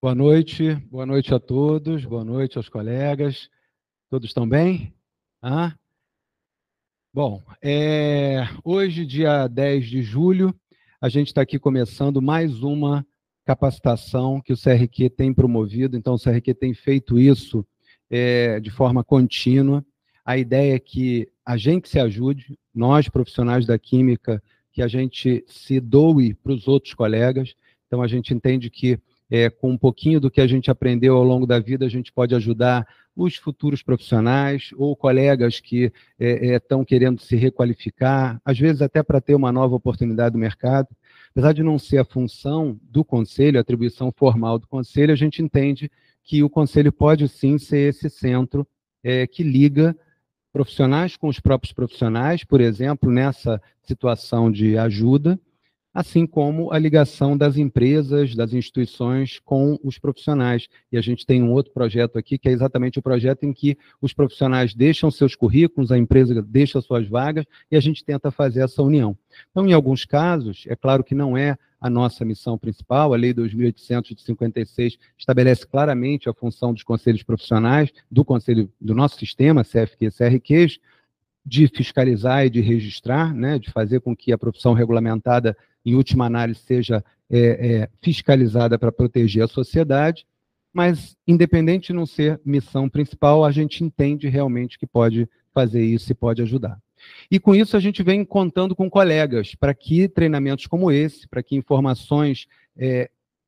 Boa noite a todos, boa noite aos colegas. Todos estão bem? Ah? Bom, hoje, dia 10 de julho, a gente está aqui começando mais uma capacitação que o CRQ tem promovido. Então, o CRQ tem feito isso de forma contínua. A ideia é que a gente se ajude, nós, profissionais da química, que a gente se doe para os outros colegas. Então, a gente entende que, com um pouquinho do que a gente aprendeu ao longo da vida, a gente pode ajudar os futuros profissionais ou colegas que estão querendo se requalificar, às vezes até para ter uma nova oportunidade no mercado. Apesar de não ser a função do conselho, a atribuição formal do conselho, a gente entende que o conselho pode sim ser esse centro que liga profissionais com os próprios profissionais, por exemplo, nessa situação de ajuda, assim como a ligação das empresas, das instituições com os profissionais. E a gente tem um outro projeto aqui, que é exatamente o projeto em que os profissionais deixam seus currículos, a empresa deixa suas vagas, e a gente tenta fazer essa união. Então, em alguns casos, é claro que não é a nossa missão principal, a Lei 2.856 estabelece claramente a função dos conselhos profissionais, do conselho, do nosso sistema, CFQ e CRQs, de fiscalizar e de registrar, né, de fazer com que a profissão regulamentada, em última análise, seja fiscalizada para proteger a sociedade, mas, independente de não ser missão principal, a gente entende realmente que pode fazer isso e pode ajudar. E com isso a gente vem contando com colegas, para que treinamentos como esse, para que informações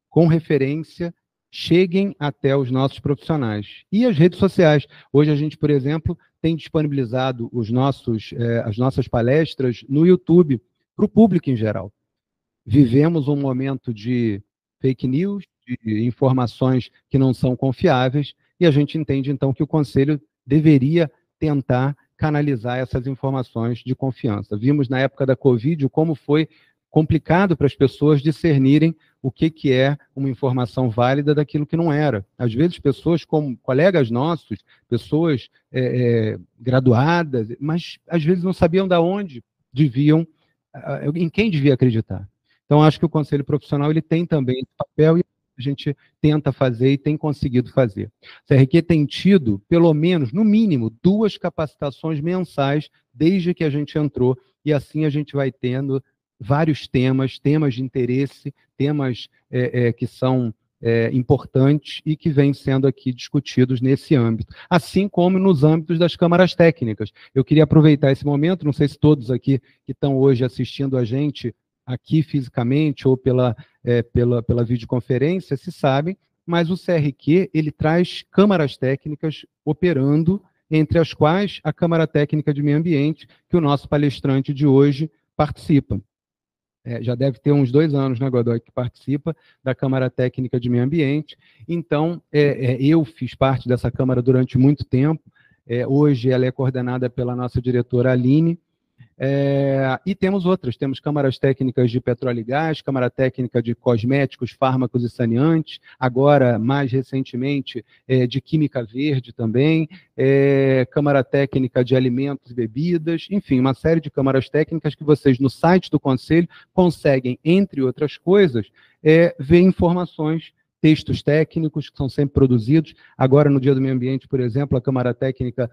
com referência cheguem até os nossos profissionais. E as redes sociais. Hoje a gente, por exemplo, tem disponibilizado as nossas palestras no YouTube, para o público em geral. Vivemos um momento de fake news, de informações que não são confiáveis, e a gente entende, então, que o Conselho deveria tentar canalizar essas informações de confiança. Vimos na época da Covid como foi complicado para as pessoas discernirem o que é uma informação válida daquilo que não era. Às vezes, pessoas como colegas nossos, pessoas graduadas, mas às vezes não sabiam de onde deviam, em quem devia acreditar. Então, acho que o Conselho Profissional ele tem também esse papel e a gente tenta fazer e tem conseguido fazer. O CRQ tem tido, pelo menos, no mínimo, 2 capacitações mensais desde que a gente entrou, e assim a gente vai tendo vários temas de interesse, temas que são importantes e que vêm sendo aqui discutidos nesse âmbito, assim como nos âmbitos das câmaras técnicas. Eu queria aproveitar esse momento, não sei se todos aqui que estão hoje assistindo a gente aqui fisicamente ou pela videoconferência se sabem, mas o CRQ ele traz câmaras técnicas operando, entre as quais a Câmara Técnica de Meio Ambiente, que o nosso palestrante de hoje participa. Já deve ter uns 2 anos, né, Godoy, que participa da Câmara Técnica de Meio Ambiente. Então, eu fiz parte dessa Câmara durante muito tempo. Hoje ela é coordenada pela nossa diretora Aline. E temos outras, temos câmaras técnicas de petróleo e gás, câmara técnica de cosméticos, fármacos e saneantes, agora, mais recentemente, de química verde também, câmara técnica de alimentos e bebidas, enfim, uma série de câmaras técnicas que vocês, no site do Conselho, conseguem, entre outras coisas, ver informações, textos técnicos que são sempre produzidos. Agora, no Dia do Meio Ambiente, por exemplo, a Câmara Técnica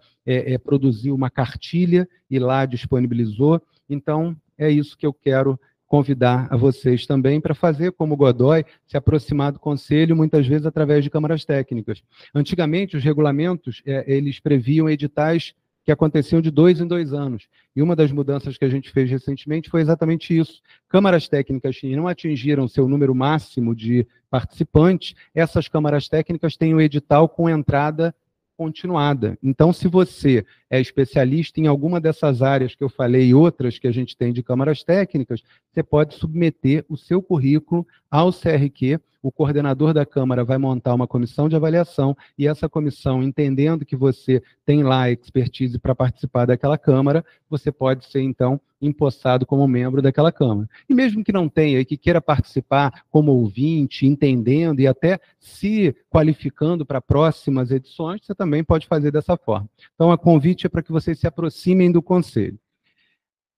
produziu uma cartilha e lá disponibilizou. Então, é isso que eu quero convidar a vocês também para fazer, como o Godoy, se aproximar do Conselho, muitas vezes através de câmaras técnicas. Antigamente, os regulamentos, eles previam editais que aconteciam de 2 em 2 anos. E uma das mudanças que a gente fez recentemente foi exatamente isso. Câmaras técnicas que não atingiram seu número máximo de participantes, essas câmaras técnicas têm um edital com entrada continuada. Então, se você é especialista em alguma dessas áreas que eu falei e outras que a gente tem de câmaras técnicas, você pode submeter o seu currículo ao CRQ. O coordenador da Câmara vai montar uma comissão de avaliação e essa comissão, entendendo que você tem lá expertise para participar daquela Câmara, você pode ser, então, empossado como membro daquela Câmara. E mesmo que não tenha e que queira participar como ouvinte, entendendo e até se qualificando para próximas edições, você também pode fazer dessa forma. Então, a convite é para que vocês se aproximem do Conselho.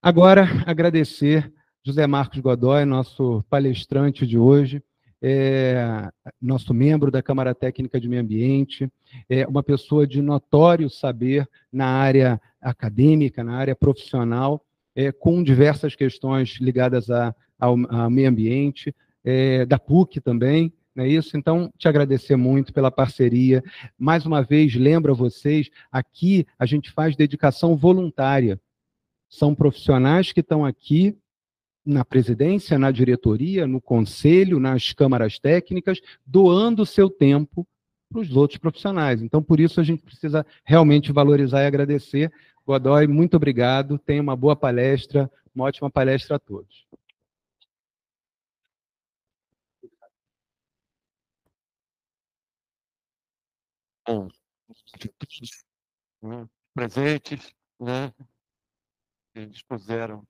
Agora, agradecer José Marcos Godoy, nosso palestrante de hoje. nosso membro da Câmara Técnica de Meio Ambiente, uma pessoa de notório saber na área acadêmica, na área profissional, com diversas questões ligadas ao meio ambiente, da PUC também, não é isso? Então, te agradecer muito pela parceria. Mais uma vez, lembro a vocês, aqui a gente faz dedicação voluntária. São profissionais que estão aqui na presidência, na diretoria, no conselho, nas câmaras técnicas, doando o seu tempo para os outros profissionais. Então, por isso, a gente precisa realmente valorizar e agradecer. Godoy, muito obrigado. Tenha uma boa palestra, uma ótima palestra a todos. Bom, presentes, né, que dispuseram.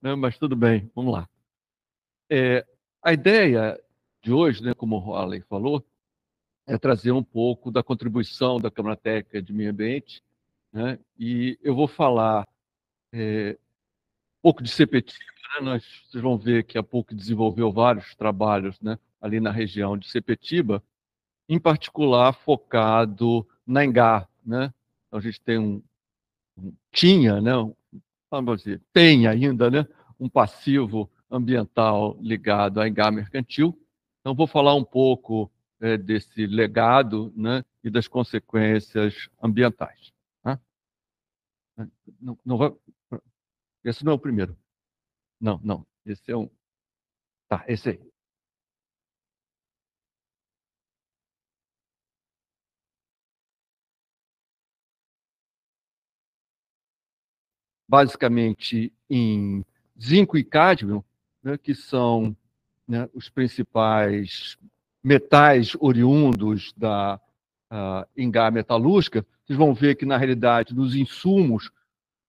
Não, mas tudo bem, vamos lá. A ideia de hoje, né, como o Harley falou, é trazer um pouco da contribuição da Câmara Técnica de Meio Ambiente, né, e eu vou falar um pouco de Sepetiba, né, vocês vão ver que a PUC desenvolveu vários trabalhos, né, ali na região de Sepetiba, em particular focado na Engá, né? Então, a gente tem tinha, né, vamos dizer, tem ainda, né, um passivo ambiental ligado à Engá Mercantil. Então, vou falar um pouco desse legado, né, e das consequências ambientais. Tá? Não vai... Esse não é o primeiro. Não. Esse é um... Tá, esse aí. Basicamente em zinco e cádmio, né, que são, né, os principais metais oriundos da Engá metalúrgica. Vocês vão ver que, na realidade, nos insumos,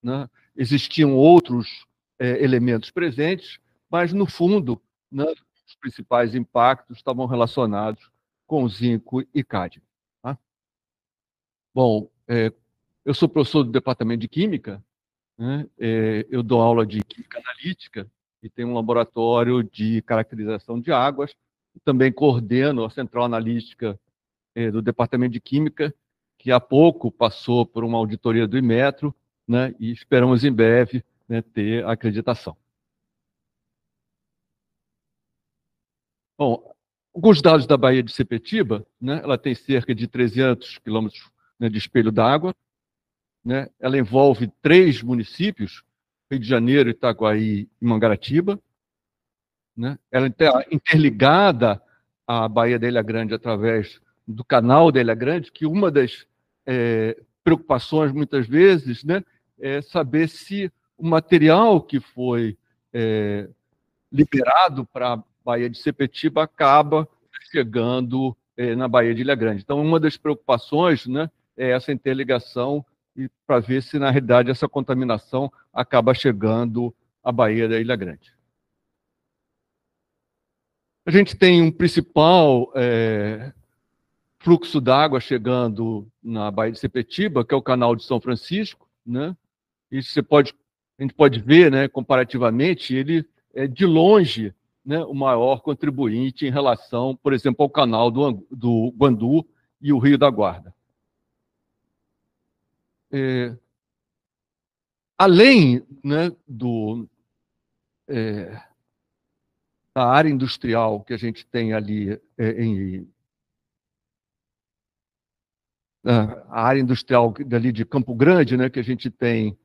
né, existiam outros elementos presentes, mas, no fundo, né, os principais impactos estavam relacionados com zinco e cádmio. Tá? Bom, eu sou professor do Departamento de Química, né? Eu dou aula de Química Analítica e tenho um laboratório de caracterização de águas. Também coordeno a Central Analítica do Departamento de Química, que há pouco passou por uma auditoria do Inmetro, né? E esperamos em breve, né, ter a acreditação. Bom, alguns dados da Baía de Sepetiba, né? Ela tem cerca de 300 quilômetros, né, de espelho d'água, né? Ela envolve 3 municípios, Rio de Janeiro, Itaguaí e Mangaratiba, né? Ela está interligada à Baía da Ilha Grande através do canal da Ilha Grande, que uma das preocupações, muitas vezes, né, é saber se o material que foi liberado para a Baía de Sepetiba acaba chegando na Baía de Ilha Grande. Então, uma das preocupações, né, é essa interligação e para ver se, na realidade, essa contaminação acaba chegando à Baía da Ilha Grande. A gente tem um principal fluxo d'água chegando na Baía de Sepetiba, que é o Canal de São Francisco, né? E a gente pode ver, né, comparativamente, ele é de longe, né, o maior contribuinte em relação, por exemplo, ao Canal do Guandu e o Rio da Guarda. Além, né, da área industrial que a gente tem ali a área industrial dali de Campo Grande, né, que a gente tem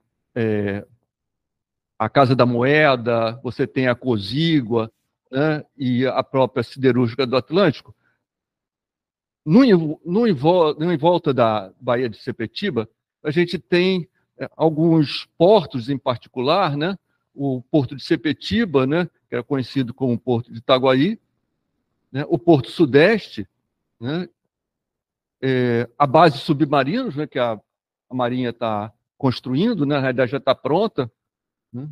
a Casa da Moeda, você tem a Cozígua, né, e a própria Siderúrgica do Atlântico. Em volta da Baía de Sepetiba, a gente tem alguns portos em particular, né, o Porto de Sepetiba, né, que era conhecido como Porto de Itaguaí, né, o Porto Sudeste, né, a base submarinos, né, que a Marinha está construindo, né? Na realidade já está pronta, né?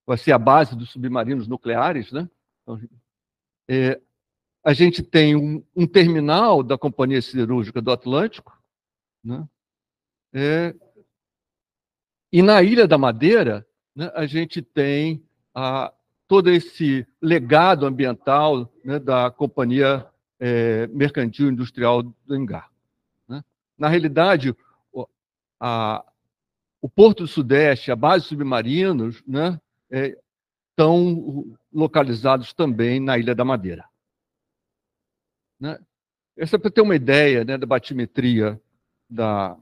Vai ser a base dos submarinos nucleares, né? Então, a gente tem um terminal da Companhia Siderúrgica do Atlântico, né? E na Ilha da Madeira, né, a gente tem todo esse legado ambiental, né, da Companhia Mercantil Industrial do Engar, né? Na realidade, o Porto do Sudeste, a base de submarinos, né, estão localizados também na Ilha da Madeira, né? Essa é para ter uma ideia, né, da batimetria da...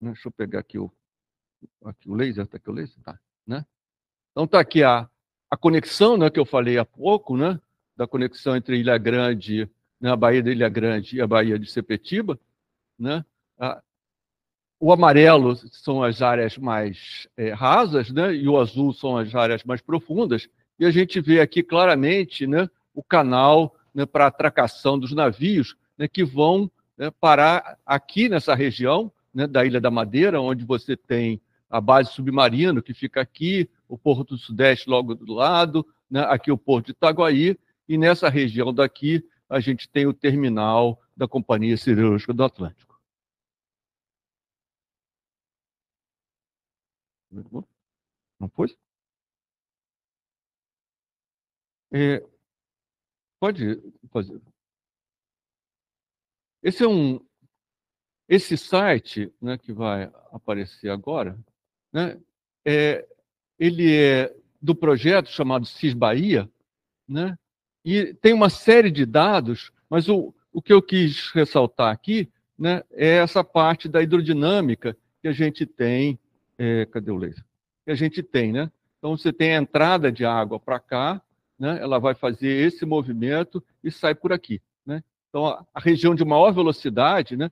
Deixa eu pegar aqui o laser, está aqui o laser? Tá, né? Então está aqui a conexão, né, que eu falei há pouco, né, da conexão entre Ilha Grande, né, a Baía de Ilha Grande e a Baía de Sepetiba, né? O amarelo são as áreas mais rasas, né, e o azul são as áreas mais profundas, e a gente vê aqui claramente, né, o canal, né, para a atracação dos navios, né, que vão, né, parar aqui nessa região, né, da Ilha da Madeira, onde você tem a base submarina, que fica aqui, o Porto do Sudeste logo do lado, né, aqui o Porto de Itaguaí, e nessa região daqui a gente tem o terminal da Companhia Siderúrgica do Atlântico. Não foi? Pode fazer. Esse site, né, que vai aparecer agora, né, ele é do projeto chamado CIS Bahia, né, e tem uma série de dados, mas o que eu quis ressaltar aqui, né, é essa parte da hidrodinâmica que a gente tem. Cadê o laser? Que a gente tem, né? Então, você tem a entrada de água para cá, né, ela vai fazer esse movimento e sai por aqui, né? Então, a região de maior velocidade, né,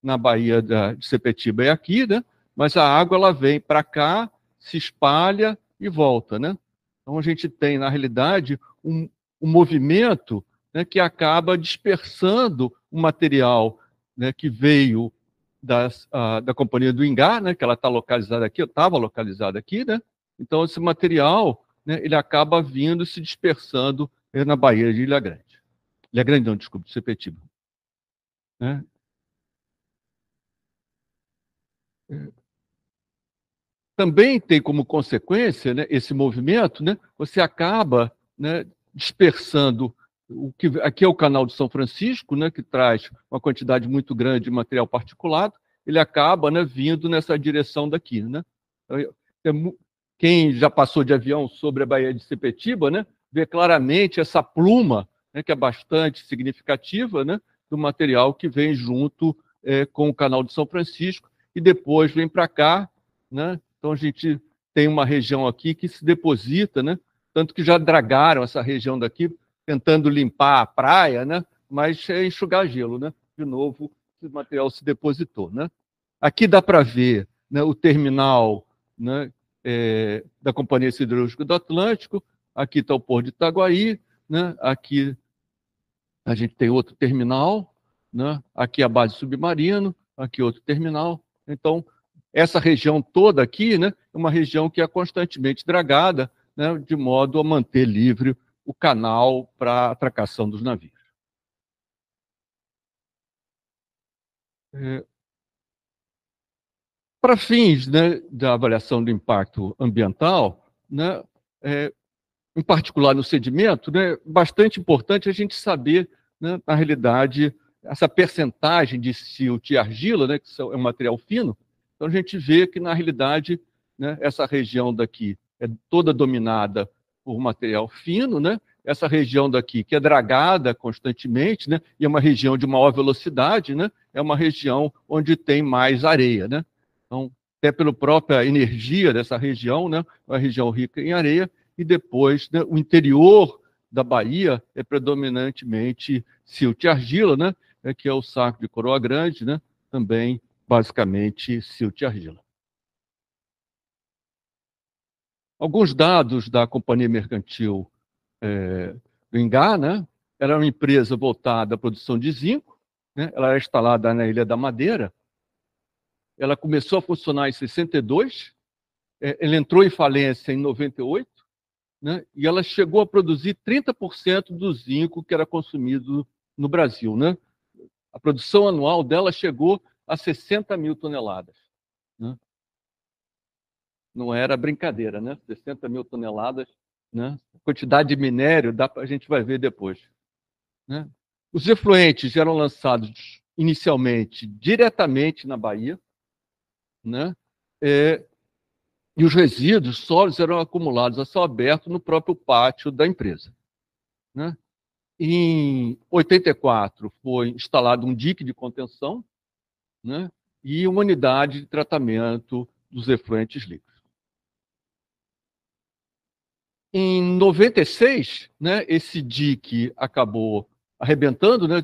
na Baía de Sepetiba é aqui, né? Mas a água ela vem para cá, se espalha e volta, né? Então, a gente tem, na realidade, um movimento, né, que acaba dispersando o material, né, que veio da Companhia do Engar, né, que ela está localizada aqui, estava localizada aqui, né? Então, esse material, né, ele acaba vindo se dispersando na Baía de Ilha Grande. Ilha Grande não, desculpe, Sepetiba, né? Também tem como consequência, né, esse movimento, né, você acaba, né, dispersando o que aqui é o canal de São Francisco, né, que traz uma quantidade muito grande de material particulado, ele acaba, né, vindo nessa direção daqui, né? Quem já passou de avião sobre a Baía de Sepetiba, né, vê claramente essa pluma, né, que é bastante significativa, né, do material que vem junto com o canal de São Francisco e depois vem para cá, né? Então, a gente tem uma região aqui que se deposita, né? Tanto que já dragaram essa região daqui, tentando limpar a praia, né? Mas é enxugar gelo, né? De novo, esse material se depositou, né? Aqui dá para ver, né, o terminal, né, da Companhia Siderúrgica do Atlântico, aqui está o Porto de Itaguaí, né? Aqui a gente tem outro terminal, né? Aqui a base submarino, aqui outro terminal. Então, essa região toda aqui, né, é uma região que é constantemente dragada, né, de modo a manter livre o canal para a atracação dos navios. Para fins, né, da avaliação do impacto ambiental, né, em particular no sedimento, né, bastante importante a gente saber, né, na realidade, essa percentagem de silt e argila, né, que é um material fino. Então, a gente vê que, na realidade, né, essa região daqui é toda dominada por material fino, né? Essa região daqui, que é dragada constantemente, né, e é uma região de maior velocidade, né, é uma região onde tem mais areia, né? Então, até pela própria energia dessa região, né, é uma região rica em areia, e depois, né, o interior da Bahia é predominantemente silt e argila, né, que é o Saco de Coroa Grande, né, também basicamente silt e argila. Alguns dados da Companhia Mercantil do Engar, né? Ela é uma empresa voltada à produção de zinco, né? Ela é instalada na Ilha da Madeira, ela começou a funcionar em 62, ela entrou em falência em 98, né? E ela chegou a produzir 30% do zinco que era consumido no Brasil, né? A produção anual dela chegou a 60 mil toneladas. Né? Não era brincadeira, né? 60 mil toneladas, né? Quantidade de minério, a gente vai ver depois. Né? Os efluentes eram lançados inicialmente diretamente na Bahia, né? E os resíduos sólidos eram acumulados a céu aberto no próprio pátio da empresa. Né? Em 84 foi instalado um dique de contenção, né? E uma unidade de tratamento dos efluentes líquidos. Em 96, né, esse dique acabou arrebentando, né?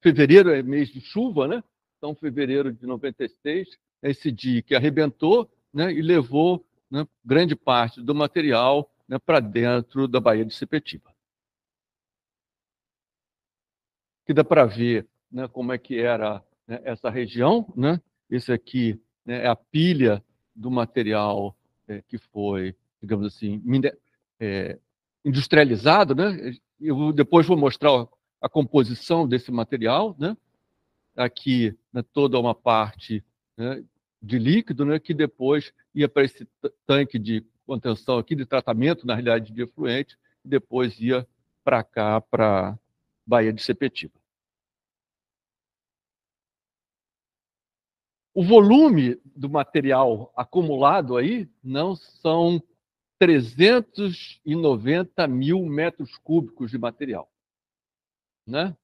Fevereiro é mês de chuva, né? Então, fevereiro de 96, esse dique arrebentou, né, e levou, né, grande parte do material, né, para dentro da Baía de Sepetiba. Que dá para ver, né, como é que era, né, essa região, né? Esse aqui, né, é a pilha do material que foi, digamos assim, industrializado, né? Eu depois vou mostrar a composição desse material, né? Aqui, né, toda uma parte, né, de líquido, né, que depois ia para esse tanque de contenção aqui, de tratamento, na realidade, de efluente, e depois ia para cá, para a Baía de Sepetiba. O volume do material acumulado aí não são 390 mil metros cúbicos de material. Né?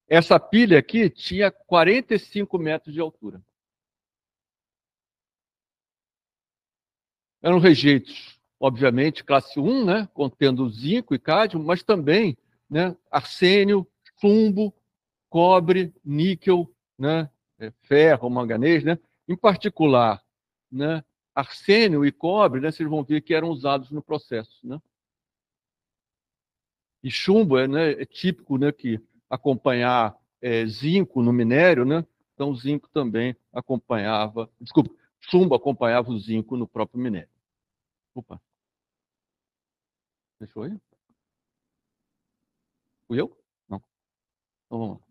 Essa pilha aqui tinha 45 metros de altura. Eram rejeitos, obviamente, classe 1, né? Contendo zinco e cádmio, mas também, né, arsênio, chumbo, cobre, níquel, né, ferro, manganês, né? Em particular, né, arsênio e cobre, né, vocês vão ver que eram usados no processo. Né? E chumbo é típico, né, que acompanhar zinco no minério, né? Então, o zinco também acompanhava, desculpa, chumbo acompanhava o zinco no próprio minério. Opa. Deixou aí? Fui eu? Não. Então, vamos lá.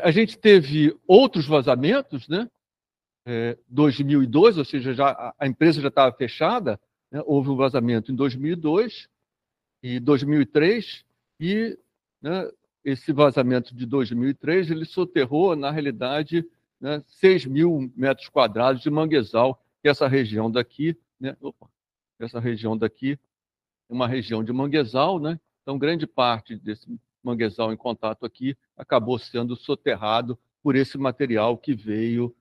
A gente teve outros vazamentos, né? 2002, ou seja, a empresa já estava fechada, né? Houve um vazamento em 2002 e 2003, e, né, esse vazamento de 2003 ele soterrou, na realidade, né, 6 mil metros quadrados de manguezal, que essa região daqui, né? Essa região daqui é uma região de manguezal, né? Então, grande parte desse manguezal em contato aqui acabou sendo soterrado por esse material que veio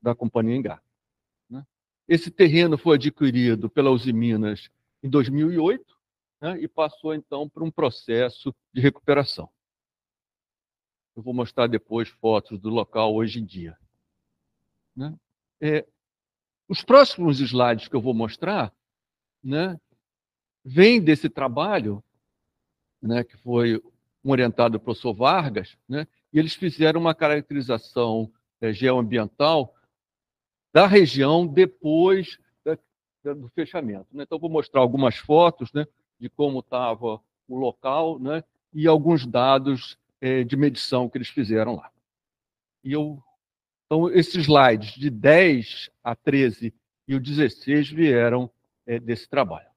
da Companhia Engar. Né? Esse terreno foi adquirido pela Usiminas em 2008, né, e passou, então, por um processo de recuperação. Eu vou mostrar depois fotos do local hoje em dia. Né? Os próximos slides que eu vou mostrar, né, vêm desse trabalho, né, que foi orientado pelo professor Vargas, né, e eles fizeram uma caracterização geoambiental da região depois do fechamento. Né? Então, vou mostrar algumas fotos, né, de como estava o local, né, e alguns dados de medição que eles fizeram lá. Então, esses slides de 10 a 13 e o 16 vieram desse trabalho.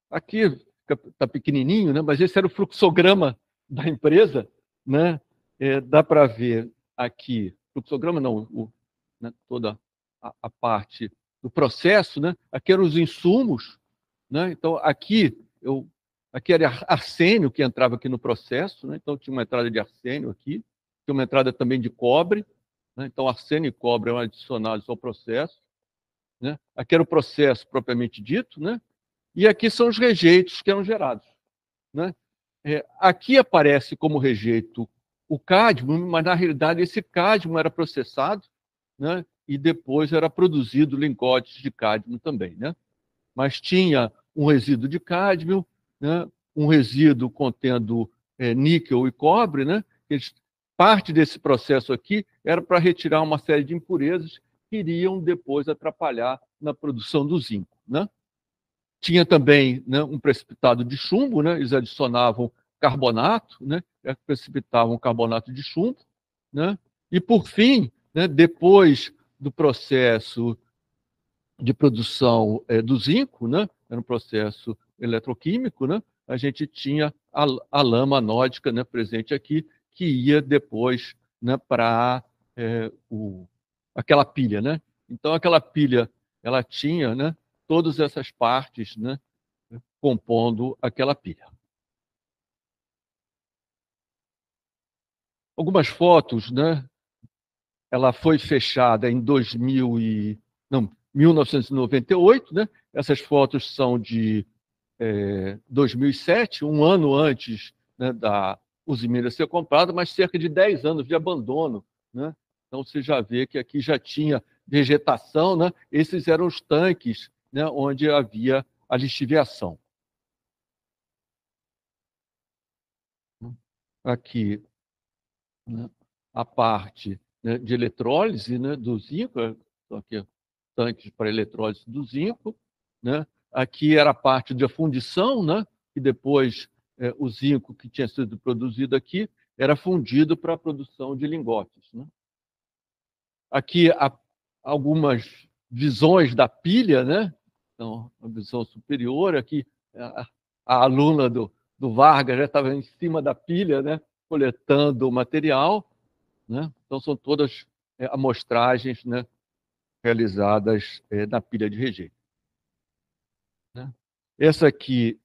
Aqui está pequenininho, né, mas esse era o fluxograma da empresa. Né? Dá para ver aqui, fluxograma não, né, toda a parte do processo, né? Aqui eram os insumos, né? Então, aqui era arsênio que entrava aqui no processo, né? Então, tinha uma entrada de arsênio aqui, tinha uma entrada também de cobre, né? Então, arsênio e cobre eram adicionados ao processo. Né? Aqui era o processo propriamente dito, né? E aqui são os rejeitos que eram gerados. Né? Aqui aparece como rejeito o cádmio, mas, na realidade, esse cádmio era processado, né? E depois era produzido lingotes de cádmio também. Né? Mas tinha um resíduo de cádmio, né? Um resíduo contendo níquel e cobre, né? Eles parte desse processo aqui era para retirar uma série de impurezas que iriam depois atrapalhar na produção do zinco, né? Tinha também, né, um precipitado de chumbo, né? Eles adicionavam carbonato, né? Precipitavam carbonato de chumbo, né? E por fim, né, depois do processo de produção do zinco, né? Era um processo eletroquímico, né? A gente tinha a lama anódica, né, presente aqui, que ia depois, né, para aquela pilha, né? Então aquela pilha, ela tinha, né, todas essas partes, né, compondo aquela pilha. Algumas fotos, né? Ela foi fechada em 1998, né? Essas fotos são de 2007, um ano antes, né, da Usiminas ser comprada, mas cerca de 10 anos de abandono, né? Então você já vê que aqui já tinha vegetação, né? Esses eram os tanques, né, onde havia a lixiviação. Aqui, né, a parte, né, de eletrólise, né, do zinco, aqui tanques para eletrólise do zinco, né? Aqui era a parte de fundição, né? E depois o zinco que tinha sido produzido aqui era fundido para a produção de lingotes, né? Aqui algumas visões da pilha, né? Então, a visão superior aqui, a aluna do Vargas já estava em cima da pilha, né? Coletando o material, né? Então são todas amostragens, né, realizadas na pilha de rejeito, né? Essa aqui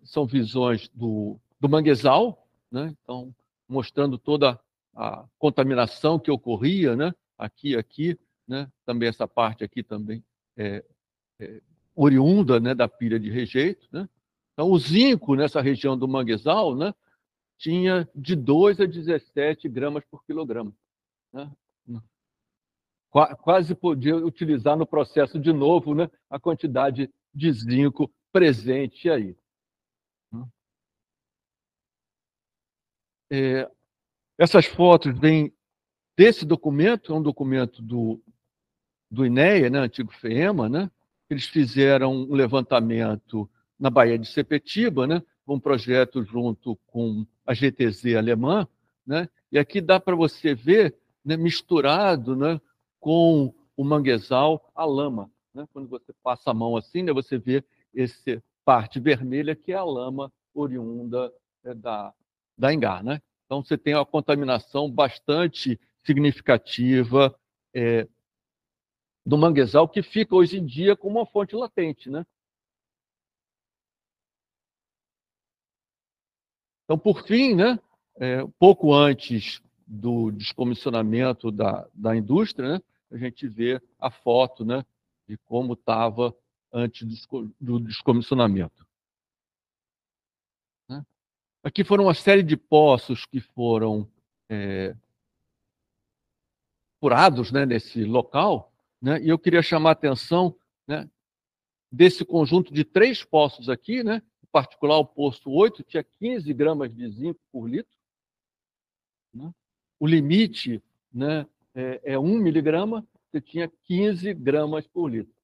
são visões do manguezal, né? Então, mostrando toda a contaminação que ocorria, né? Aqui, né? Também essa parte aqui também oriunda, né, da pilha de rejeito, né? Então, o zinco nessa região do manguezal, né, tinha de 2 a 17 gramas por quilograma, né? Quase podia utilizar no processo de novo, né, a quantidade de zinco presente aí. Essas fotos vêm desse documento, é um documento do INEA, né, antigo FEEMA, né? Eles fizeram um levantamento na Baía de Sepetiba, né, um projeto junto com a GTZ alemã, né? E aqui dá para você ver, né, misturado, né, com o manguezal, a lama, né? Quando você passa a mão assim, né, você vê essa parte vermelha que é a lama oriunda da Engar, né? Então você tem uma contaminação bastante significativa do manguezal, que fica hoje em dia como uma fonte latente, né? Então, por fim, né, pouco antes do descomissionamento da indústria, né, a gente vê a foto, né, de como estava antes do descomissionamento, né? Aqui foram uma série de poços que foram furados, né, nesse local, né, e eu queria chamar a atenção, né, desse conjunto de 3 poços aqui, né, em particular o poço 8 tinha 15 gramas de zinco por litro, né? O limite, né, é 1 miligrama, você tinha 15 gramas por litro,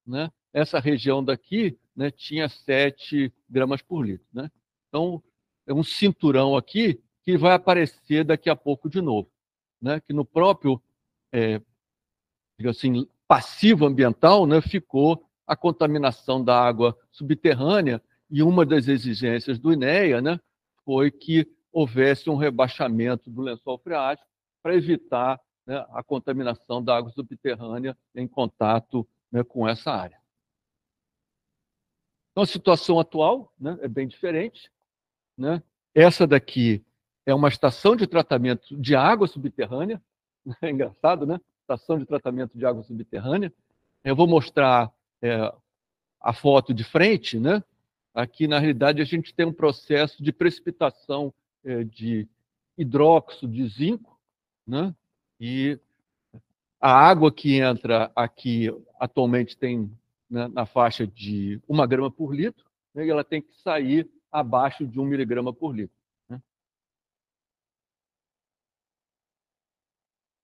né? Essa região daqui, né, tinha 7 gramas por litro, né? Então, é um cinturão aqui que vai aparecer daqui a pouco de novo, né? Que no próprio, digamos assim, passivo ambiental, né, ficou a contaminação da água subterrânea, e uma das exigências do INEA, né, foi que houvesse um rebaixamento do lençol freático para evitar, né, a contaminação da água subterrânea em contato, né, com essa área. Então, a situação atual, né, é bem diferente, né? Essa daqui é uma estação de tratamento de água subterrânea, é engraçado, né? Estação de tratamento de água subterrânea. Eu vou mostrar a foto de frente, né? Aqui, na realidade, a gente tem um processo de precipitação de hidróxido de zinco, né? E a água que entra aqui atualmente tem, né, na faixa de 1 grama por litro, né? E ela tem que sair abaixo de 1 miligrama por litro, né?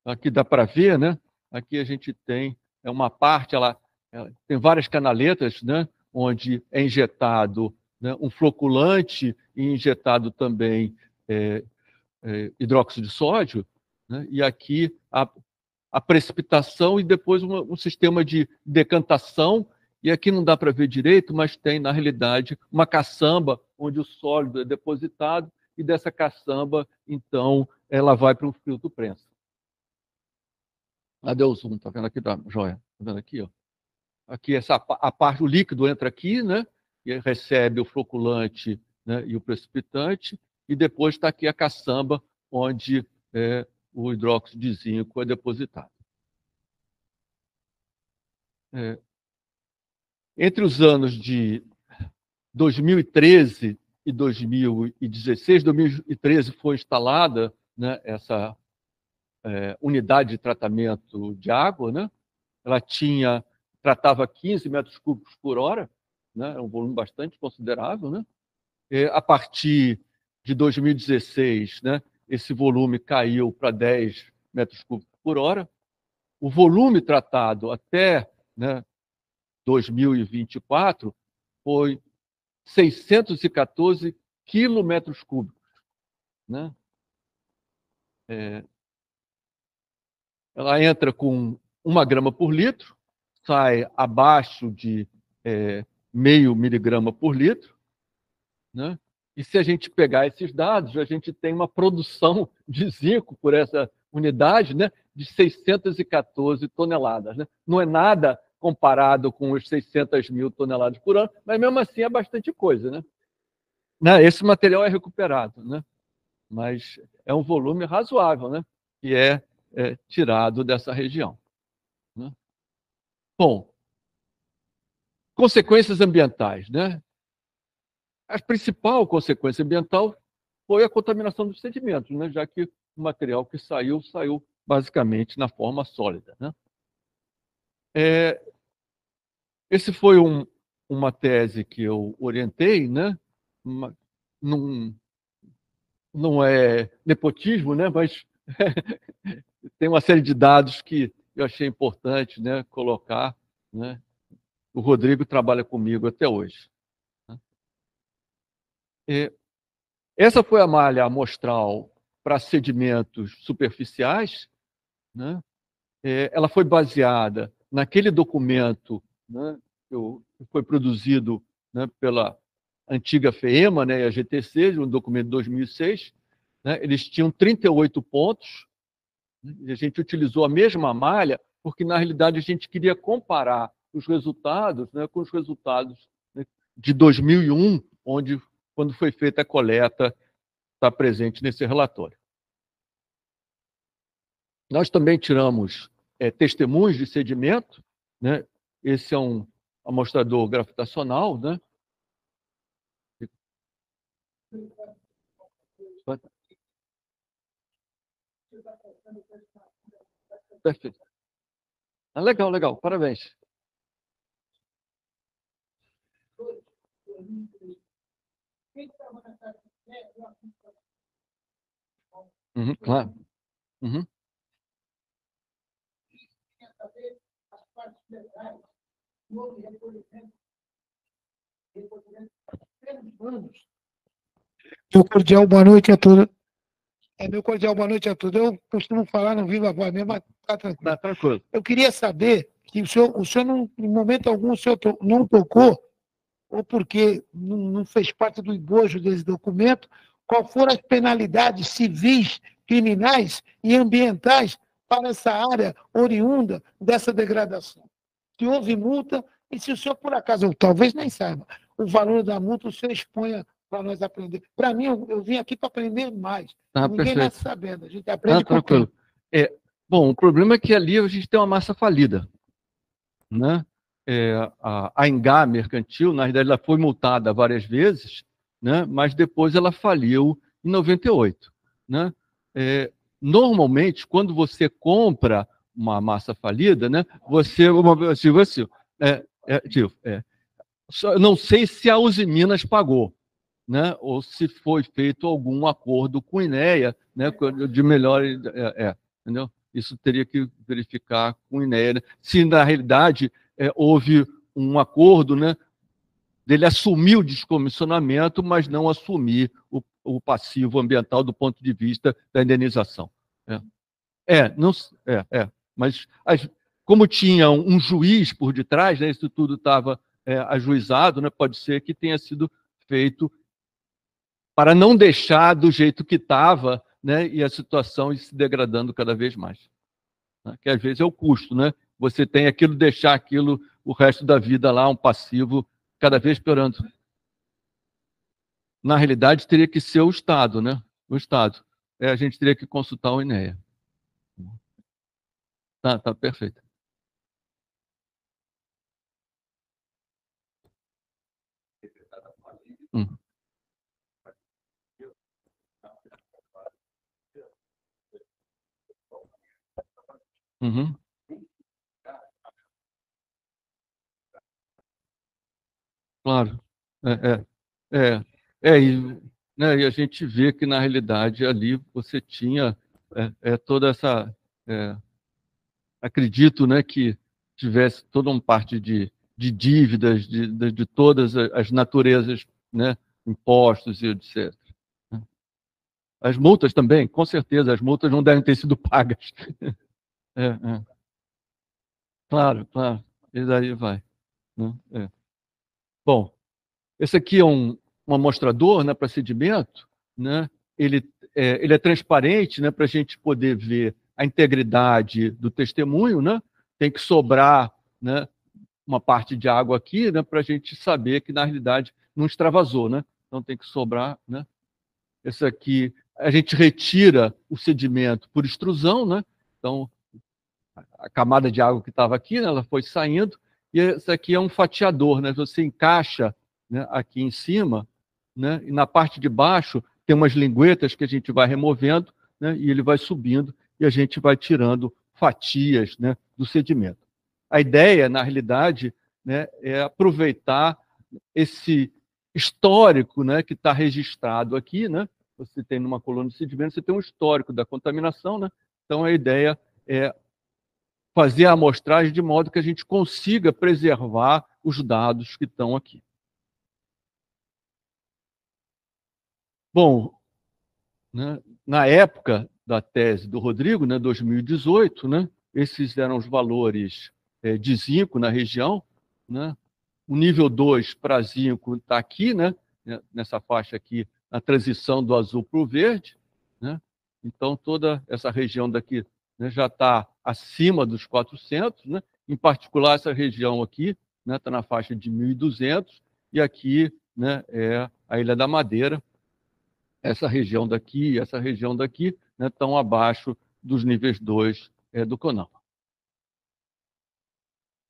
Aqui dá para ver, né? Aqui a gente tem uma parte, ela tem várias canaletas, né? Onde é injetado, né, um floculante e injetado também hidróxido de sódio, né? E aqui a precipitação e depois um sistema de decantação. E aqui não dá para ver direito, mas tem, na realidade, uma caçamba onde o sólido é depositado e dessa caçamba, então, ela vai para um filtro prensa. Cadê o zoom? Está vendo aqui, tá, joia? Está vendo aqui? Ó? Aqui a parte, o líquido entra aqui, né? E recebe o floculante, né, e o precipitante, e depois está aqui a caçamba, onde o hidróxido de zinco é depositado. Entre os anos de 2013 e 2016, 2013 foi instalada, né, essa unidade de tratamento de água, né? Ela tratava 15 metros cúbicos por hora, né? É um volume bastante considerável, né? A partir de 2016, né, esse volume caiu para 10 metros cúbicos por hora. O volume tratado até, né, 2024 foi 614 quilômetros cúbicos, né? Ela entra com 1 grama por litro, sai abaixo de meio miligrama por litro, né? E se a gente pegar esses dados, a gente tem uma produção de zinco por essa unidade, né, de 614 toneladas. Né? Não é nada comparado com os 600 mil toneladas por ano, mas mesmo assim é bastante coisa. Né? Esse material é recuperado, né? Mas é um volume razoável, né, que é tirado dessa região. Né? Bom, consequências ambientais. Né? A principal consequência ambiental foi a contaminação dos sedimentos, né? Já que o material que saiu basicamente na forma sólida. Né? Esse foi uma tese que eu orientei, né? Não é nepotismo, né? Mas tem uma série de dados que eu achei importante, né, colocar. Né? O Rodrigo trabalha comigo até hoje. Essa foi a malha amostral para sedimentos superficiais. Né? Ela foi baseada naquele documento, né, que foi produzido, né, pela antiga FEEMA, né, e a GTC, um documento de 2006. Né? Eles tinham 38 pontos. E a gente utilizou a mesma malha porque, na realidade, a gente queria comparar os resultados, né, com os resultados, né, de 2001, quando foi feita a coleta, está presente nesse relatório. Nós também tiramos testemunhos de sedimento. Né? Esse é um amostrador gravitacional. Né? Perfeito. Legal, legal. Parabéns. Claro. Meu cordial boa noite a todos. Meu cordial boa noite a todos. Eu costumo falar no Viva Voz mesmo, mas está tranquilo. Tá tranquilo. Eu queria saber que o senhor não, em momento algum, o senhor não tocou, ou porque não fez parte do esboço desse documento, qual foram as penalidades civis, criminais e ambientais para essa área oriunda dessa degradação. Se houve multa, e se o senhor, por acaso, talvez nem saiba, o valor da multa, o senhor exponha para nós aprender. Para mim, eu vim aqui para aprender mais. Ninguém nasce sabendo, a gente aprende com tranquilo. Bom, o problema é que ali a gente tem uma massa falida. Né? A Engá Mercantil, na realidade, ela foi multada várias vezes, né? Mas depois ela faliu em 98. Né? Normalmente, quando você compra uma massa falida, né, não sei se a Usiminas pagou, né, ou se foi feito algum acordo com a INEA, né, de melhor, entendeu? Isso teria que verificar com o INEA, né? Se, na realidade, houve um acordo, né, dele assumir o descomissionamento, mas não assumir o passivo ambiental do ponto de vista da indenização. Não, mas como tinha um juiz por detrás, né, isso tudo estava ajuizado, né, pode ser que tenha sido feito para não deixar do jeito que estava, né, e a situação ir se degradando cada vez mais. Né, que às vezes é o custo, né? Você tem aquilo, deixar aquilo o resto da vida lá, um passivo cada vez piorando. Na realidade, teria que ser o Estado, né? O Estado. A gente teria que consultar o INEA. Tá perfeito. Uhum. Claro. E a gente vê que, na realidade, ali você tinha toda essa... acredito, né, que tivesse toda uma parte de dívidas de todas as naturezas, né, impostos e etc. As multas também, com certeza, as multas não devem ter sido pagas. Claro, claro. E daí vai. Né? Bom, esse aqui é um amostrador, né, para sedimento, né? Ele é transparente, né, para a gente poder ver a integridade do testemunho, né? Tem que sobrar, né, uma parte de água aqui, né, para a gente saber que, na realidade, não extravasou, né? Então tem que sobrar, né? Esse aqui, a gente retira o sedimento por extrusão, né? Então, a camada de água que estava aqui, né, ela foi saindo, e esse aqui é um fatiador, né? Você encaixa, né, aqui em cima, né, e na parte de baixo tem umas linguetas que a gente vai removendo, né, e ele vai subindo e a gente vai tirando fatias, né, do sedimento. A ideia, na realidade, né, é aproveitar esse histórico, né, que está registrado aqui, né? Você tem numa coluna de sedimento, você tem um histórico da contaminação, né? Então a ideia é fazer a amostragem de modo que a gente consiga preservar os dados que estão aqui. Bom, né, na época da tese do Rodrigo, né, 2018, né, esses eram os valores de zinco na região, né? O nível 2 para zinco está aqui, né, nessa faixa aqui, na transição do azul para o verde, né? Então, toda essa região daqui, né, já está acima dos 400, né? Em particular, essa região aqui, né, está na faixa de 1.200, e aqui, né, é a Ilha da Madeira. Essa região daqui e essa região daqui, né, estão abaixo dos níveis 2 do CONAMA.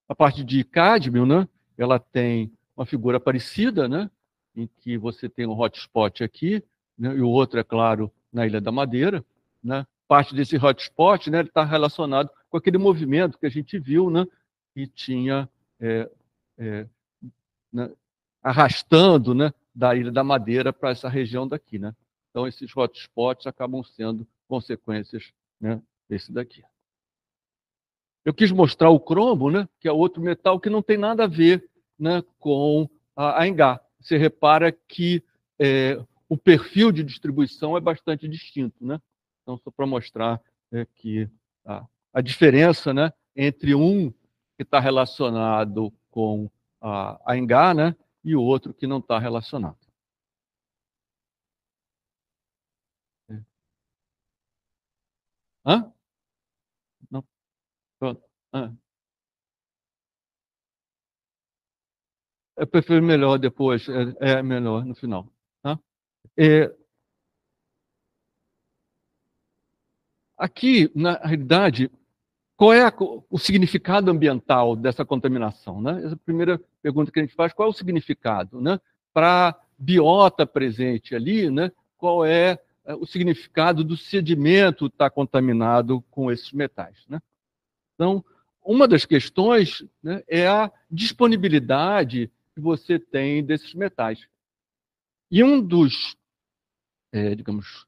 A parte de cádmio, né, ela tem uma figura parecida, né, em que você tem um hotspot aqui, né, e o outro, é claro, na Ilha da Madeira. Né. Parte desse hotspot, né, está relacionado com aquele movimento que a gente viu, né, que tinha né, arrastando, né, da Ilha da Madeira para essa região daqui. Né. Então, esses hotspots acabam sendo consequências, né, desse daqui. Eu quis mostrar o cromo, né, que é outro metal que não tem nada a ver, né, com a Engá. Você repara que o perfil de distribuição é bastante distinto. Né? Então, só para mostrar que a diferença, né, entre um que está relacionado com a Engá, né, e o outro que não está relacionado. Hã? Não. Pronto. Eu prefiro melhor depois, é melhor no final. Tá? Aqui, na realidade, qual é o significado ambiental dessa contaminação? Né? Essa é a primeira pergunta que a gente faz, qual é o significado? Né? Para a biota presente ali, né? Qual é o significado do sedimento estar contaminado com esses metais? Né? Então, uma das questões, né, é a disponibilidade que você tem desses metais. E um dos, digamos,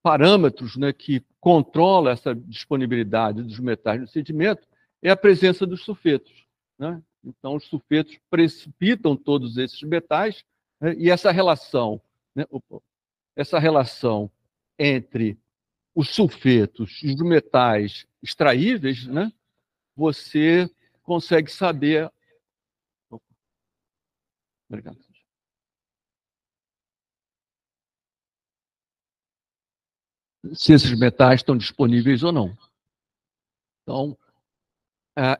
parâmetros, né, que controla essa disponibilidade dos metais no sedimento é a presença dos sulfetos, né? Então, os sulfetos precipitam todos esses metais, né, e essa relação, né, essa relação entre os sulfetos e os metais extraíveis, né, você consegue saber. Obrigado. Se esses metais estão disponíveis ou não. Então,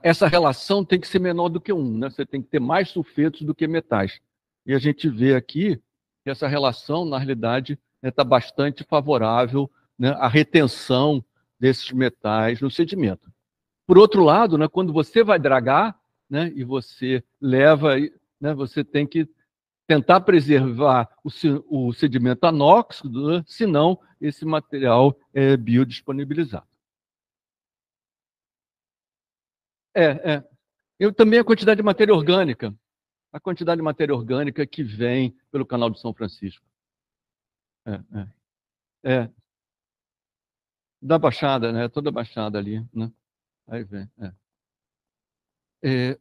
essa relação tem que ser menor do que 1, né? Você tem que ter mais sulfetos do que metais. E a gente vê aqui que essa relação, na realidade, está bastante favorável, né, à retenção desses metais no sedimento. Por outro lado, né, quando você vai dragar, né, e você leva, né, você tem que tentar preservar o sedimento anóxido, né, senão esse material é biodisponibilizado. Eu também a quantidade de matéria orgânica. A quantidade de matéria orgânica que vem pelo Canal de São Francisco. Da Baixada, né? Toda a Baixada ali, né? Aí vem. E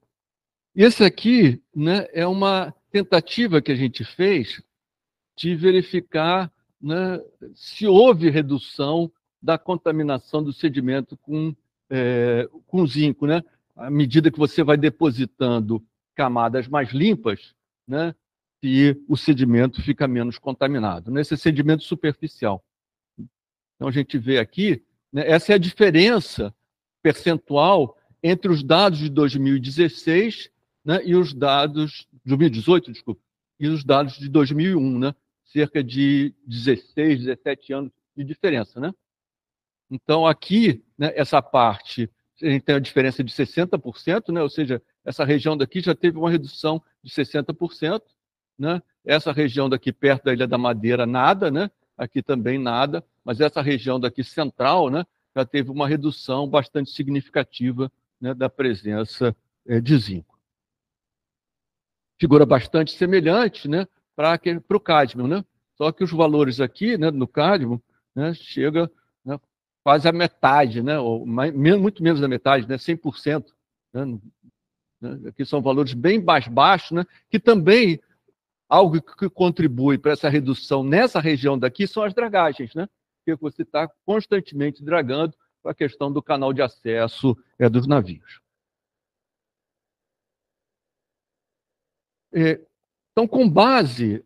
esse aqui, né, é uma tentativa que a gente fez de verificar, né, se houve redução da contaminação do sedimento com zinco, né? À medida que você vai depositando camadas mais limpas, né, e o sedimento fica menos contaminado. Nesse sedimento superficial. Então, a gente vê aqui, né, essa é a diferença percentual entre os dados de 2016, né, e os dados... 2018, desculpa, e os dados de 2001, né? Cerca de 16, 17 anos de diferença, né? Então, aqui, né, essa parte, a gente tem a diferença de 60%, né? Ou seja, essa região daqui já teve uma redução de 60%, né? Essa região daqui perto da Ilha da Madeira, nada, né? Aqui também nada, mas essa região daqui central, né, já teve uma redução bastante significativa, né, da presença de zinco. Figura bastante semelhante, né, para o cádmio, né? Só que os valores aqui, né, no cádmio, né, chega, né, quase a metade, né, ou muito menos da metade, né, 100%. Né? Aqui são valores bem mais baixos, né, que também algo que contribui para essa redução nessa região daqui são as dragagens, né? Porque você está constantemente dragando para a questão do canal de acesso dos navios. Então, com base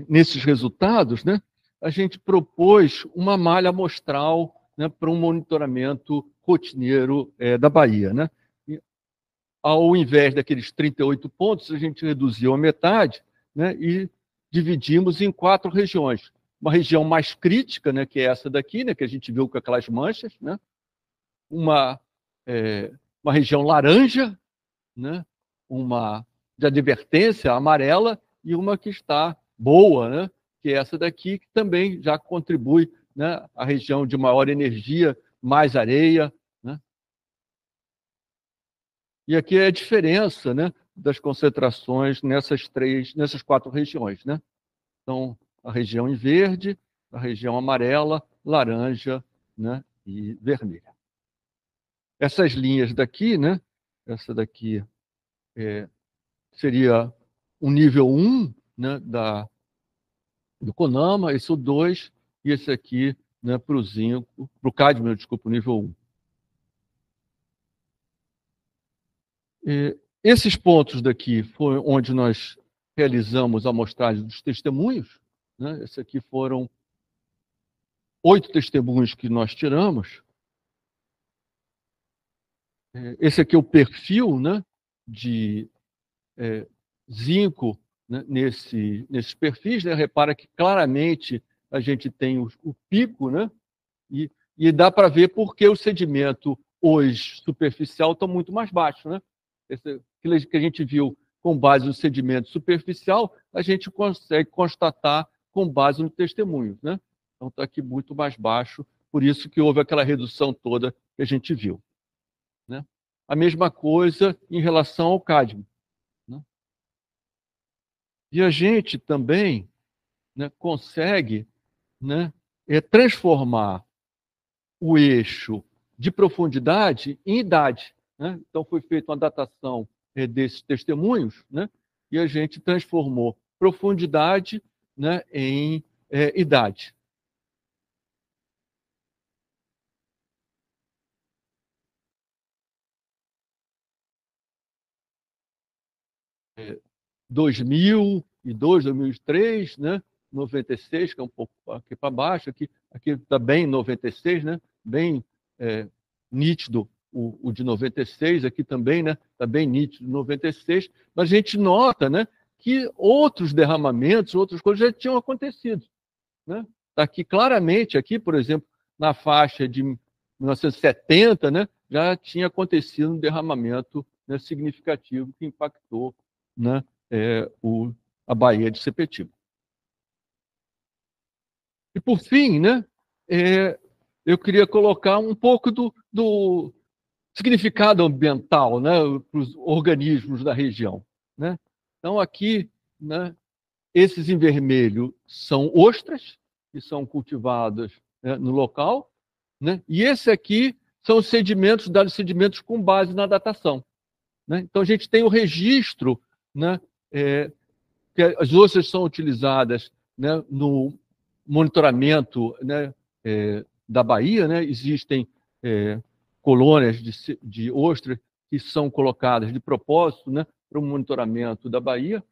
nesses resultados, né, a gente propôs uma malha amostral, né, para um monitoramento rotineiro da Bahia, né? E, ao invés daqueles 38 pontos, a gente reduziu a metade, né, e dividimos em 4 regiões. Uma região mais crítica, né, que é essa daqui, né, que a gente viu com aquelas manchas, né? Uma região laranja, né? Uma de advertência amarela e uma que está boa, né? Que é essa daqui, que também já contribui, né? A região de maior energia, mais areia, né? E aqui é a diferença, né, das concentrações nessas 4 regiões, né? Então, a região em verde, a região amarela, laranja, né, e vermelha. Essas linhas daqui, né? Essa daqui seria o nível 1, né, do CONAMA, esse é o 2, e esse aqui, né, para o zinco, para o cádmio, desculpa, o nível 1. Esses pontos daqui foi onde nós realizamos a amostragem dos testemunhos, né? Esse aqui foram 8 testemunhos que nós tiramos. Esse aqui é o perfil, né, de zinco, né, nesses perfis, né? Repara que claramente a gente tem o pico, né? E dá para ver porque o sedimento hoje superficial está muito mais baixo, né? Aquilo que a gente viu com base no sedimento superficial, a gente consegue constatar com base no testemunho, né? Então está aqui muito mais baixo, por isso que houve aquela redução toda que a gente viu, né? A mesma coisa em relação ao cádmio, né? E a gente também, né, consegue, né, transformar o eixo de profundidade em idade, né? Então, foi feita uma datação desses testemunhos, né? E a gente transformou profundidade, né, em idade. É, 2002, 2003, né? 96, que é um pouco aqui para baixo, aqui está bem 96, né? Bem nítido o de 96, aqui também, né? Está bem nítido 96, mas a gente nota, né, que outros derramamentos, outras coisas já tinham acontecido, né? Está aqui claramente, aqui, por exemplo, na faixa de 1970, né, já tinha acontecido um derramamento, né, significativo que impactou, né, a Baía de Sepetiba. E, por fim, né, eu queria colocar um pouco do significado ambiental, né, para os organismos da região, né? Então, aqui, né, esses em vermelho são ostras, que são cultivadas, né, no local, né? E esse aqui são os sedimentos, dados sedimentos com base na datação, né? Então, a gente tem o registro, né, que as ostras são utilizadas, né, no monitoramento, né, da Baía, né? Existem colônias de ostras que são colocadas de propósito, né, para o monitoramento da Baía,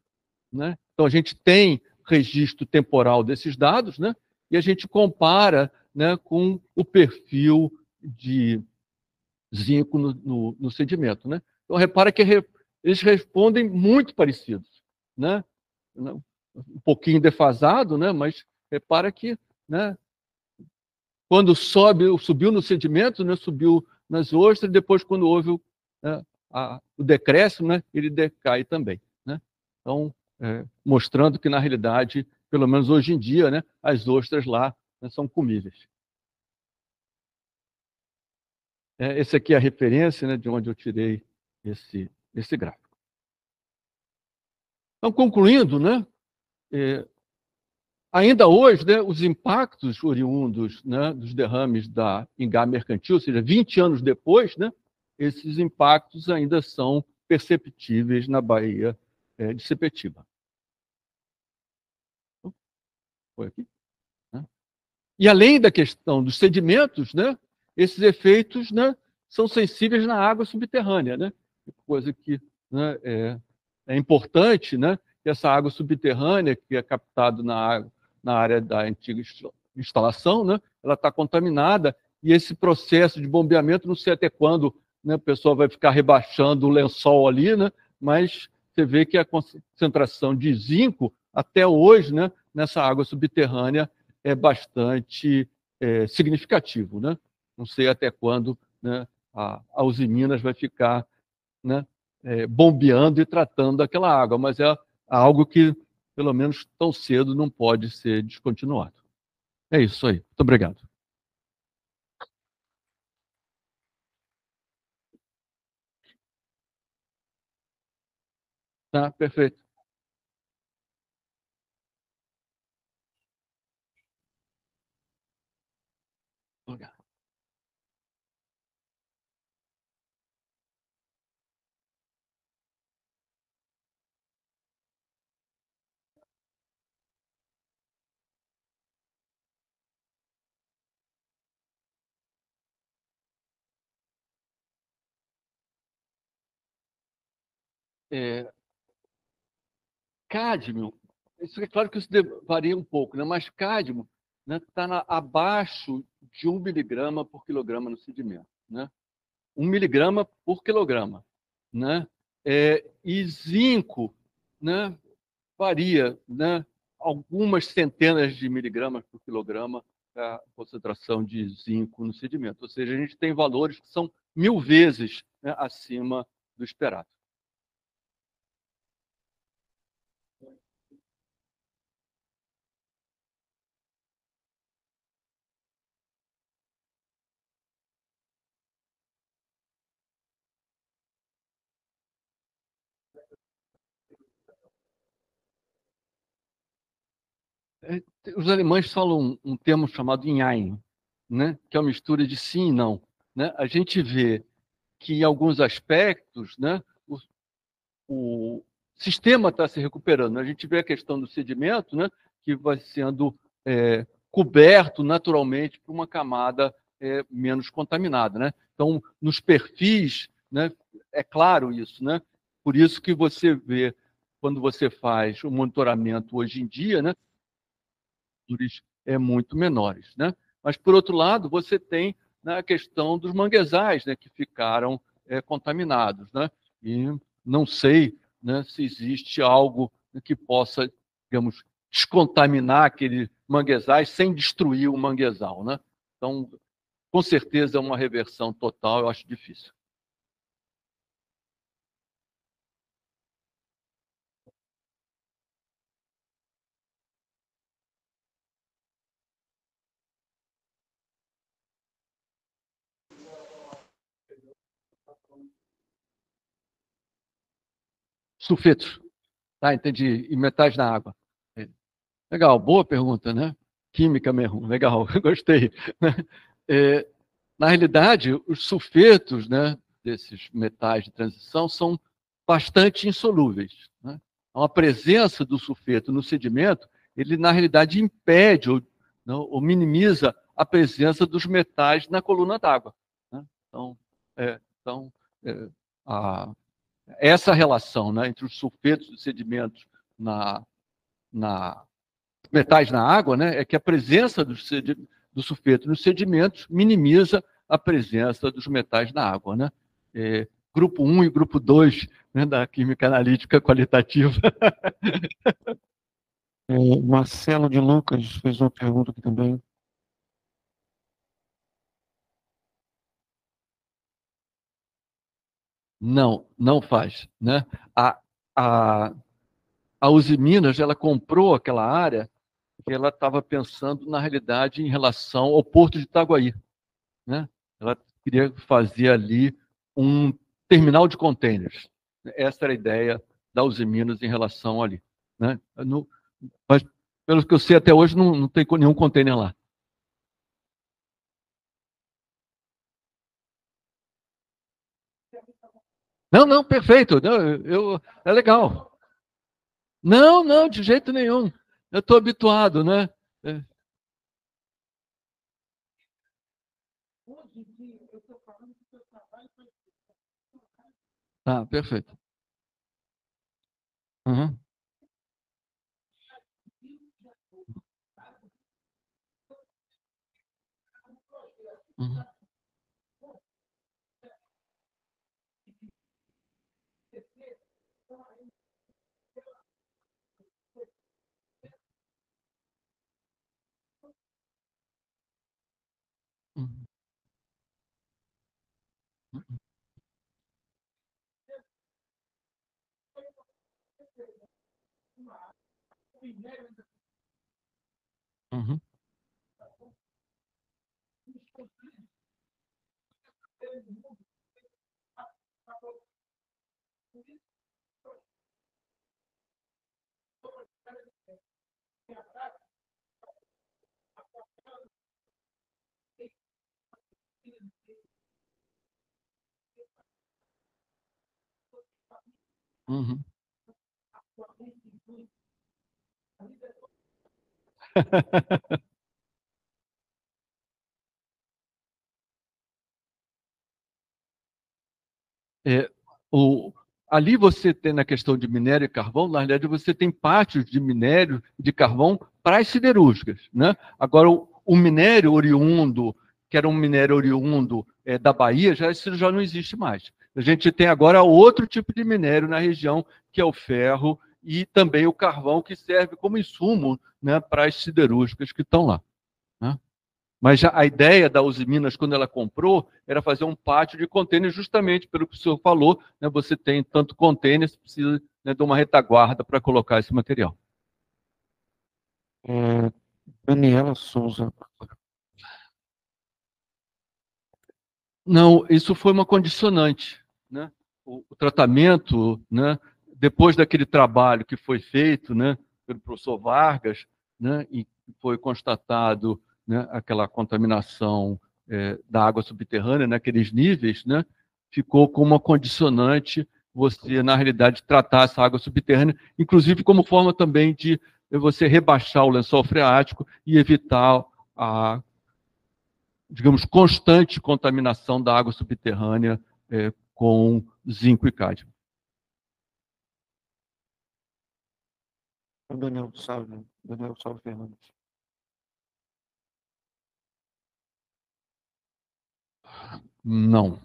né? Então, a gente tem registro temporal desses dados, né? E a gente compara, né, com o perfil de zinco no sedimento, né? Então, repara que eles respondem muito parecidos, né? Um pouquinho defasado, né? Mas repara que, né, quando subiu no sedimento, né, subiu nas ostras, depois, quando houve né, o decréscimo, né, ele decai também, né? Então, mostrando que, na realidade, pelo menos hoje em dia, né, as ostras lá, né, são comíveis. Esse aqui é a referência, né, de onde eu tirei esse gráfico. Então, concluindo, né, ainda hoje, né, os impactos oriundos, né, dos derrames da Ingá Mercantil, ou seja, 20 anos depois, né, esses impactos ainda são perceptíveis na Baía de Sepetiba. Foi aqui, né? E além da questão dos sedimentos, né, esses efeitos, né, são sensíveis na água subterrânea, né? Coisa que, né, é importante, né, que essa água subterrânea que é captada na área da antiga instalação, né, ela está contaminada e esse processo de bombeamento, não sei até quando, né, o pessoal vai ficar rebaixando o lençol ali, né, mas você vê que a concentração de zinco até hoje, né, nessa água subterrânea é bastante significativo, né? Não sei até quando, né, a Usiminas vai ficar, né, bombeando e tratando aquela água, mas é algo que, pelo menos tão cedo, não pode ser descontinuado. É isso aí. Muito obrigado. Tá, perfeito. Obrigado. É, cádmio, isso é claro que isso varia um pouco, né? Mas cádmio, né, está abaixo de 1 miligrama por quilograma no sedimento, né? 1 miligrama por quilograma, né? E zinco, né, varia, né, algumas centenas de miligramas por quilograma a concentração de zinco no sedimento. Ou seja, a gente tem valores que são 1000 vezes, né, acima do esperado. Os alemães falam um termo chamado Nein, né? Que é uma mistura de sim e não. Né? A gente vê que, em alguns aspectos, né, o sistema está se recuperando. A gente vê a questão do sedimento, né, que vai sendo coberto naturalmente por uma camada menos contaminada. Né? Então, nos perfis, né, é claro isso. Né? Por isso que você vê, quando você faz o monitoramento hoje em dia, né, muito menores. Né? Mas, por outro lado, você tem, né, a questão dos manguezais, né, que ficaram contaminados. Né? E não sei, né, se existe algo que possa, digamos, descontaminar aquele manguezais sem destruir o manguezal. Né? Então, com certeza, uma reversão total eu acho difícil. Sulfetos. Tá, entendi. E metais na água. Legal, boa pergunta, né? Química mesmo, legal, gostei. Na realidade, os sulfetos, né, desses metais de transição são bastante insolúveis. Né? Então, a presença do sulfeto no sedimento, ele, na realidade, impede ou minimiza a presença dos metais na coluna d'água. Né? Então, essa relação, né, entre os sulfetos dos sedimentos metais na água, né, é que a presença do sulfeto nos sedimentos minimiza a presença dos metais na água. Né? Grupo 1 e grupo 2, né, da química analítica qualitativa. Marcelo de Lucas fez uma pergunta aqui também. Não, não faz. Né? A Uzi Minas, ela comprou aquela área que ela estava pensando, na realidade, em relação ao Porto de Itaguaí. Né? Ela queria fazer ali um terminal de contêineres. Essa era a ideia da Uzi Minas em relação ali. Né? Mas, pelo que eu sei, até hoje não tem nenhum contêiner lá. Não, perfeito. Não, é legal. Não, de jeito nenhum. Eu estou habituado, né? Tá, perfeito. Uhum. Uhum. Uhum. Uhum. Uhum. É, ali você tem, na questão de minério e carvão, na realidade você tem pátios de minério e de carvão para as siderúrgicas. Né? Agora, o minério oriundo, que era um minério oriundo da Bahia, isso já não existe mais. A gente tem agora outro tipo de minério na região, que é o ferro e também o carvão, que serve como insumo, né, para as siderúrgicas que estão lá. Né? Mas a ideia da Uzi Minas, quando ela comprou, era fazer um pátio de contêiner, justamente pelo que o senhor falou, né, você tem tanto contêiner, você precisa, né, de uma retaguarda para colocar esse material. Daniela Souza. Não, isso foi uma condicionante. Né? O tratamento, né, depois daquele trabalho que foi feito, né, pelo professor Vargas, né, e foi constatado, né, aquela contaminação da água subterrânea naqueles níveis, né, ficou como uma condicionante você, na realidade, tratar essa água subterrânea, inclusive como forma também de você rebaixar o lençol freático e evitar a, digamos, constante contaminação da água subterrânea com zinco e cádmio. Daniel Salve Fernandes. Não.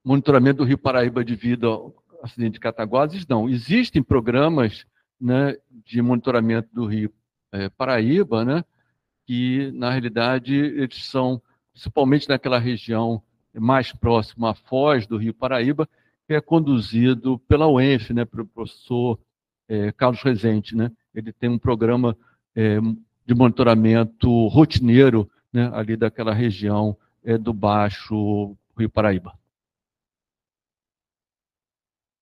Monitoramento do Rio Paraíba devido ao acidente de Cataguases, não. Existem programas, né, de monitoramento do Rio Paraíba, né, que, na realidade, eles são, principalmente naquela região mais próxima à foz do Rio Paraíba, que é conduzido pela UENF, né, pelo professor Carlos Rezende, né? Ele tem um programa de monitoramento rotineiro, né, ali daquela região do Baixo Rio Paraíba.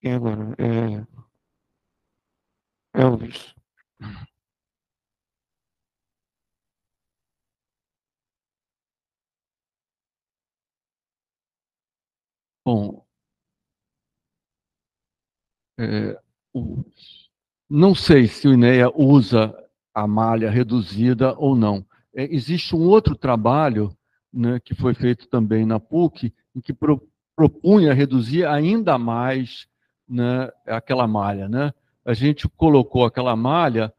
Quem agora? Elvis. Bom, não sei se o INEA usa a malha reduzida ou não. Existe um outro trabalho, né, que foi feito também na PUC, em que propunha reduzir ainda mais, né, aquela malha, né? A gente colocou aquela malha,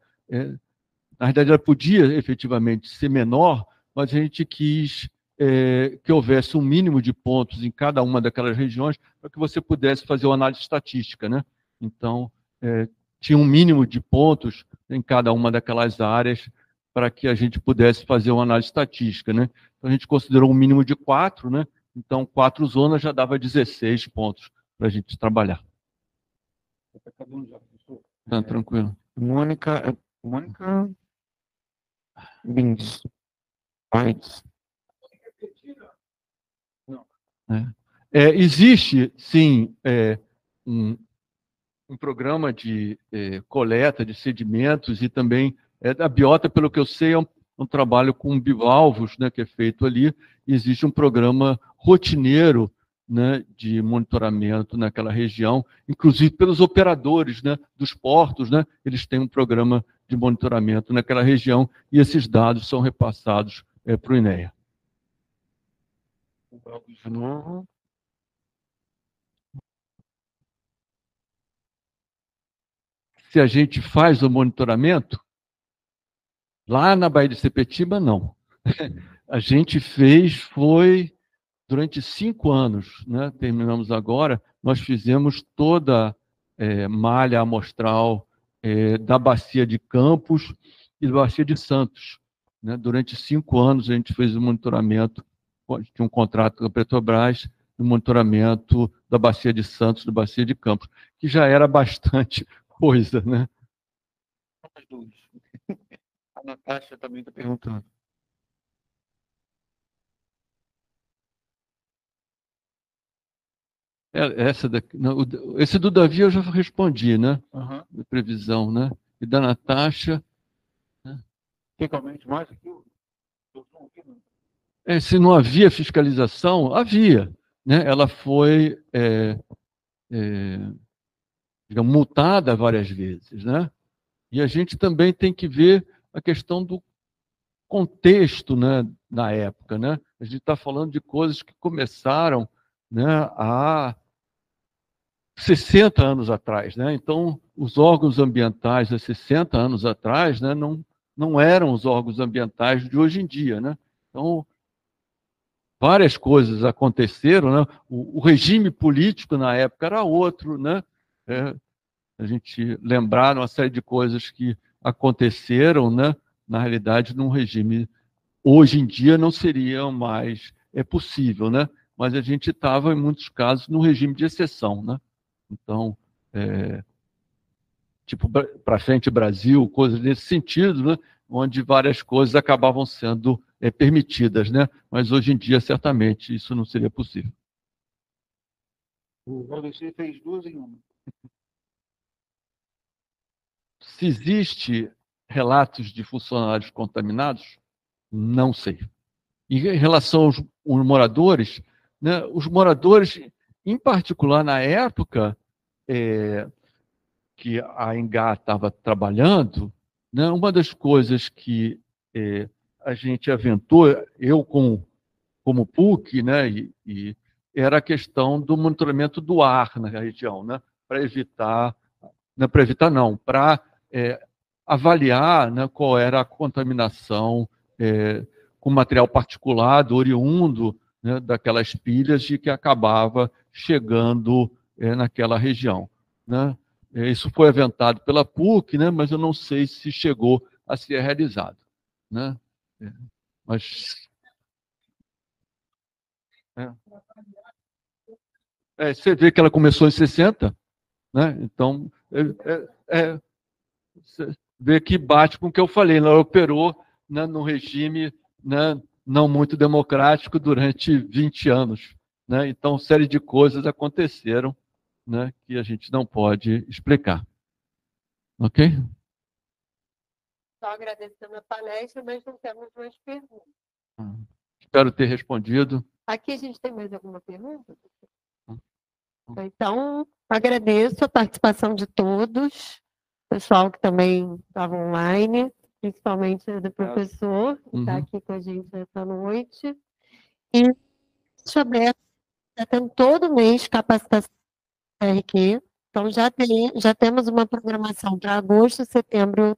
na verdade ela podia efetivamente ser menor, mas a gente quis que houvesse um mínimo de pontos em cada uma daquelas regiões para que você pudesse fazer uma análise estatística, né? Então, tinha um mínimo de pontos em cada uma daquelas áreas para que a gente pudesse fazer uma análise estatística, né? Então, a gente considerou um mínimo de 4, né? Então, 4 zonas já dava 16 pontos para a gente trabalhar. Tá tranquilo. Mônica Bins. Existe, sim, um programa de coleta de sedimentos e também a biota, pelo que eu sei, é um trabalho com bivalvos, né, que é feito ali. Existe um programa rotineiro, né, de monitoramento naquela região, inclusive pelos operadores, né, dos portos, né, eles têm um programa de monitoramento naquela região e esses dados são repassados para o INEA. De novo. Se a gente faz o monitoramento, lá na Baía de Sepetiba, não. A gente fez, foi durante 5 anos, né? Terminamos agora, nós fizemos toda a malha amostral da Bacia de Campos e da Bacia de Santos. Né? Durante 5 anos a gente fez o monitoramento, tinha um contrato com a Petrobras, o monitoramento da Bacia de Santos, da Bacia de Campos, que já era bastante coisa, né? A Natasha também está perguntando. Essa daqui, não, esse do Davi eu já respondi, né? Uhum. De previsão, né? E da Natasha. Tecnicamente, mais aqui. Se não havia fiscalização, havia, né? Ela foi digamos, multada várias vezes, né? E a gente também tem que ver a questão do contexto, né, na época, né? A gente está falando de coisas que começaram, né, há 60 anos atrás, né? Então, os órgãos ambientais há 60 anos atrás, né, não eram os órgãos ambientais de hoje em dia, né? Então, várias coisas aconteceram, né? O regime político na época era outro, né? A gente lembrar uma série de coisas que aconteceram, né? Na realidade, num regime hoje em dia não seria mais possível, né? Mas a gente estava, em muitos casos, num regime de exceção, né? Então, tipo, para frente Brasil, coisas nesse sentido, né? Onde várias coisas acabavam sendo permitidas, né? Mas hoje em dia, certamente, isso não seria possível. O Valdeci fez 2 em 1. Se existe relatos de funcionários contaminados? Não sei. Em relação aos moradores, né, os moradores, em particular na época que a Engá estava trabalhando, né, uma das coisas que a gente aventou, eu como PUC, né, e era a questão do monitoramento do ar na região, né, para evitar, não, para avaliar, né, qual era a contaminação com material particulado, oriundo, né, daquelas pilhas e que acabava chegando naquela região, né? Isso foi aventado pela PUC, né, mas eu não sei se chegou a ser realizado, né? Mas você vê que ela começou em 60, né? Então você vê que bate com o que eu falei, ela operou, né, num regime, né, não muito democrático durante 20 anos, né? Então, série de coisas aconteceram, né, que a gente não pode explicar. Ok? Só agradecendo a palestra, mas não temos mais perguntas. Espero ter respondido. Aqui a gente tem mais alguma pergunta? Então, agradeço a participação de todos, pessoal que também estava online, principalmente do professor, que está aqui com a gente essa noite. E deixa aberto, está tendo todo mês capacitação RQ, então já temos uma programação para agosto, setembro,